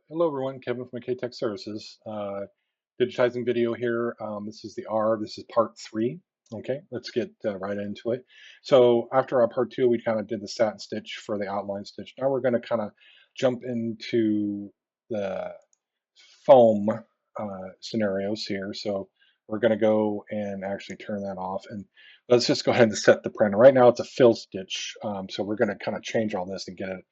Hello everyone. Kevin from K-Tech Services. Digitizing video here. This is the R. This is part three. Okay, let's get right into it. So after our part two, we kind of did the satin stitch for the outline stitch. Now we're going to kind of jump into the foam scenarios here. So we're going to go and actually turn that off, and let's just go ahead and set the printer. Right now it's a fill stitch, so we're going to kind of change all this and get it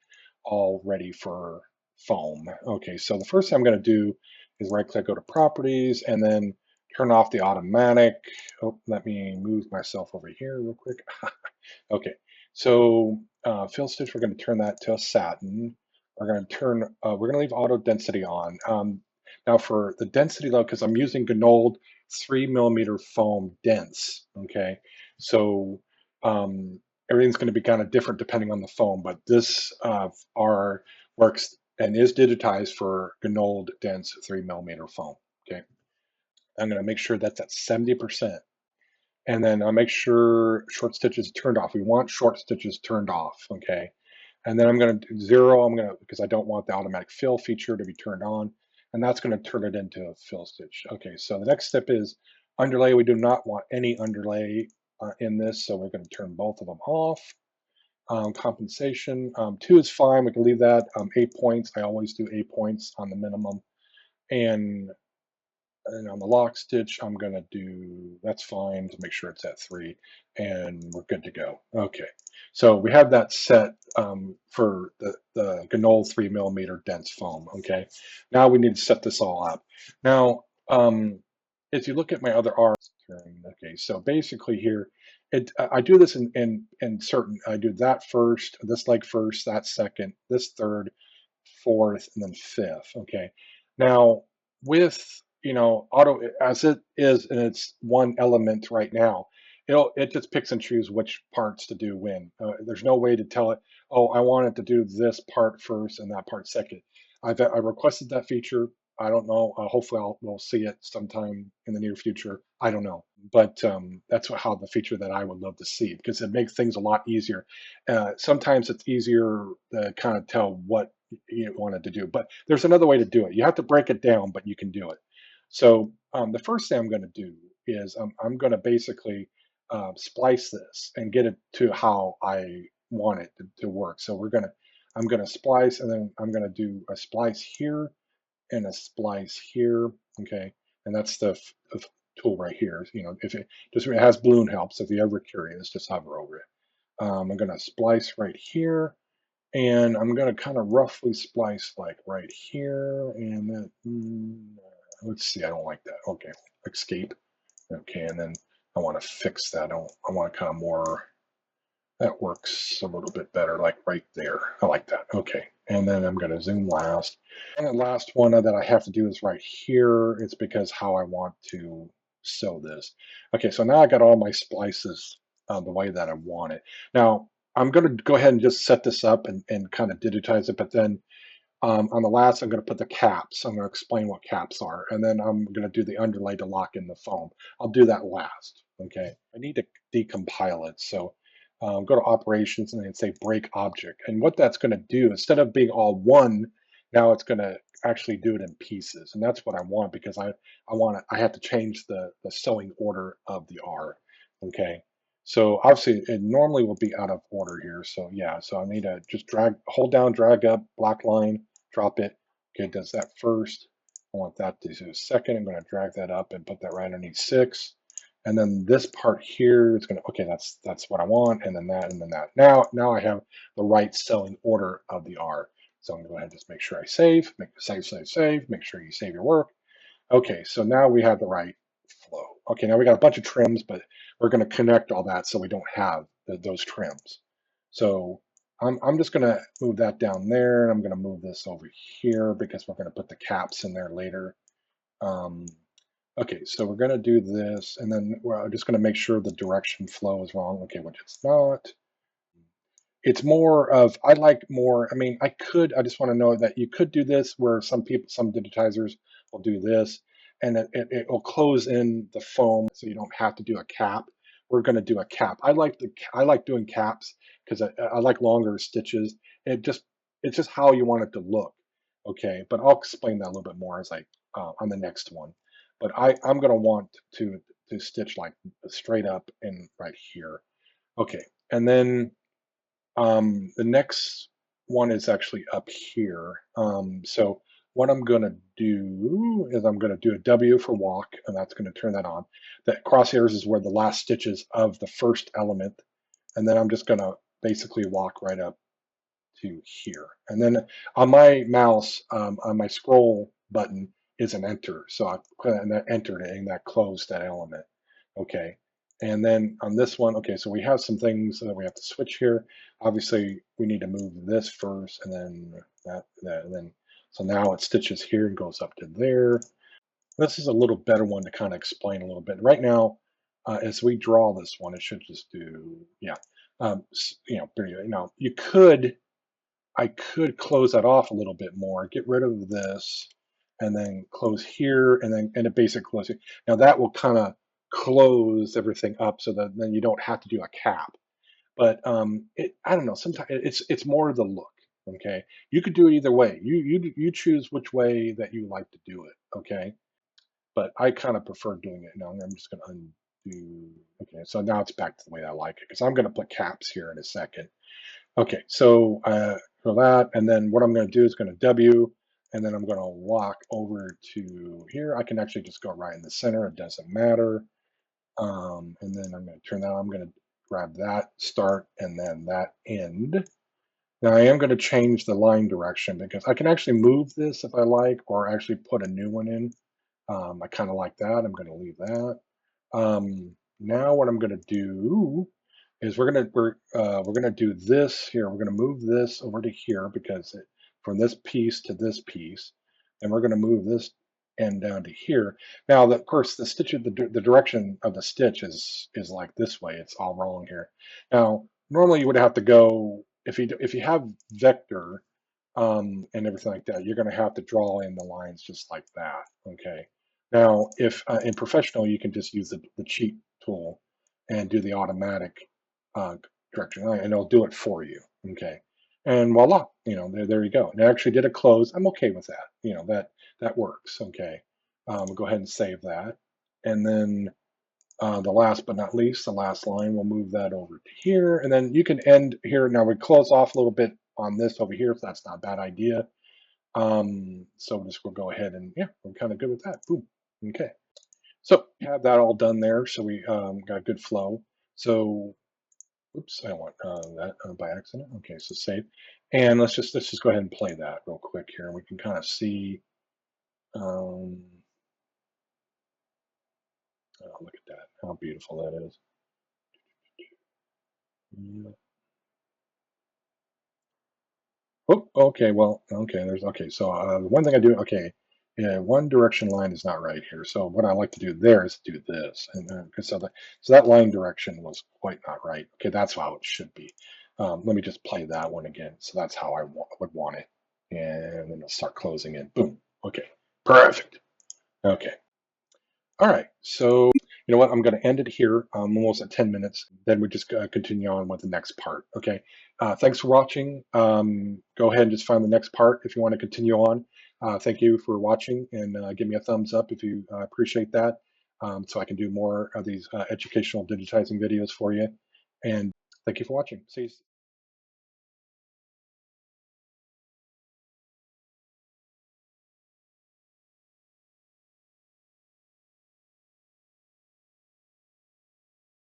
all ready for foam. Okay, so the first thing I'm going to do is right click, go to properties, and then turn off the automatic. Oh, let me move myself over here real quick. Okay, so fill stitch, we're going to turn that to a satin. We're going to leave auto density on. Now for the density level, because I'm using Gnold 3 millimeter foam dense. Okay, so everything's going to be kind of different depending on the foam, but this R works and is digitized for Gnold dense 3 millimeter foam. Okay, I'm going to make sure that's at 70%. And then I'll make sure short stitches turned off. We want short stitches turned off, okay? And then I'm going to do 0, because I don't want the automatic fill feature to be turned on, and that's going to turn it into a fill stitch. Okay, so the next step is underlay. We do not want any underlay in this, so we're going to turn both of them off. Compensation, 2 is fine. We can leave that. 8 points. I always do 8 points on the minimum. And on the lock stitch, I'm going to do, that's fine to make sure it's at 3, and we're good to go. Okay, so we have that set for the Gnold 3 millimeter dense foam. Okay, now we need to set this all up. Now, if you look at my other R's, okay, so basically here, I do this in certain, I do that first, this leg first, that second, this third, fourth, and then fifth. Okay, now with auto as it is, and it's one element right now, it just picks and chooses which parts to do when. There's no way to tell it, oh, I want it to do this part first and that part second. I requested that feature. I don't know. Hopefully, we'll see it sometime in the near future. I don't know, but that's how the feature that I would love to see, because it makes things a lot easier. Sometimes it's easier to kind of tell what you wanted to do, but there's another way to do it. You have to break it down, but you can do it. So the first thing I'm going to do is I'm going to basically splice this and get it to how I want it to work. So I'm going to splice, and then I'm going to do a splice here and a splice here. Okay, and that's the tool right here. If it has balloon helps. If you're ever curious, just hover over it. I'm going to splice right here, and I'm going to kind of roughly splice like right here, and then let's see, I don't like that. Okay, escape. Okay, and then I want to fix that. I want to kind of more, that works a little bit better, like right there. I like that. Okay, and then I'm going to zoom last. And the last one that I have to do is right here. It's because how I want to sew this. Okay, so now I got all my splices the way that I want it. Now, I'm going to go ahead and just set this up and kind of digitize it, but then on the last, I'm going to put the caps. I'm going to explain what caps are, and then I'm going to do the underlay to lock in the foam. I'll do that last. Okay, I need to decompile it. So go to operations and then say break object. And what that's going to do, instead of being all one, now it's going to actually do it in pieces. And that's what I want, because I have to change the sewing order of the R. Okay. So obviously it normally will be out of order here. So yeah, so I need to just hold down, drag up, black line, drop it. Okay, does that first. I want that to do second. I'm going to drag that up and put that right underneath 6. And then this part here is going to, okay, that's what I want. And then that, and then that. Now I have the right sewing order of the R. So I'm going to go ahead and just make sure I save, save, make sure you save your work. Okay, so now we have the right flow. Okay, now we got a bunch of trims, but we're going to connect all that so we don't have those trims. So I'm just going to move that down there, and I'm going to move this over here because we're going to put the caps in there later. Okay, so we're going to do this, and then we're just going to make sure the direction flow is wrong. Okay, which it's not. It's more of, I like more, I mean, I just want to know that you could do this where some digitizers will do this, and it will close in the foam so you don't have to do a cap. We're going to do a cap. I like doing caps because I like longer stitches. It's just how you want it to look. Okay, but I'll explain that a little bit more as on the next one. But I'm going to want to stitch like straight up and right here. Okay, and then the next one is actually up here. So what I'm going to do is I'm going to do a W for walk, and that's going to turn that on. The crosshairs is where the last stitches of the first element, and then I'm just going to basically walk right up to here. And then on my mouse, on my scroll button is an enter. So I put an enter and that closed that element. Okay. And then on this one, okay, so we have some things that we have to switch here. Obviously, we need to move this first and then and then, so now it stitches here and goes up to there. This is a little better one to kind of explain a little bit. Right now, as we draw this one, it should just do, yeah. Now you could I could close that off a little bit more, get rid of this, and then close here, and then and it basically closes. Now that will kind of close everything up so that then you don't have to do a cap. But I don't know. Sometimes it's more the look. Okay, you could do it either way. You choose which way that you like to do it. Okay, but I kind of prefer doing it now. I'm just going to undo. Okay, so now it's back to the way I like it because I'm going to put caps here in a second. Okay, so for that, and then what I'm going to do is going to W, and then I'm going to walk over to here. I can actually just go right in the center. It doesn't matter. And then I'm going to turn that on. I'm going to grab that start and then that end. Now I am going to change the line direction because I can actually move this if I like, or actually put a new one in. I kind of like that. I'm going to leave that. Now what I'm going to do is we're gonna do this here. We're gonna move this over to here because from this piece to this piece, and we're gonna move this end down to here. Now, of course, the stitch the direction of the stitch is like this way. It's all wrong here. Now, normally you would have to go if you have vector and everything like that, you're going to have to draw in the lines just like that. Okay. Now, if in professional, you can just use the cheat tool and do the automatic uh, direction, and it'll do it for you. Okay. And voila, there you go. And I actually did a close. I'm okay with that. That works. Okay. We'll go ahead and save that. And then the last but not least, the last line, we'll move that over to here. And then you can end here. Now we close off a little bit on this over here, so that's not a bad idea. So we'll go ahead and yeah, we're kind of good with that. Boom. Okay. So we have that all done there. So we got good flow. So oops, I don't want that by accident. Okay, so save. And let's just go ahead and play that real quick here. We can kind of see. Um, oh, look at that! How beautiful that is. Yeah. Oh, okay. Well, okay. Okay. So the one thing I do, okay, yeah, one direction line is not right here. So what I like to do there is do this, and so that line direction was quite not right. Okay, that's how it should be. Let me just play that one again. So that's how I would want it, and then I'll start closing it. Boom. Okay. Perfect. Okay. All right. So you know what? I'm going to end it here. I'm almost at 10 minutes. Then we just continue on with the next part. Okay. Thanks for watching. Go ahead and just find the next part if you want to continue on. Thank you for watching and give me a thumbs up if you appreciate that, so I can do more of these educational digitizing videos for you. And thank you for watching. See you.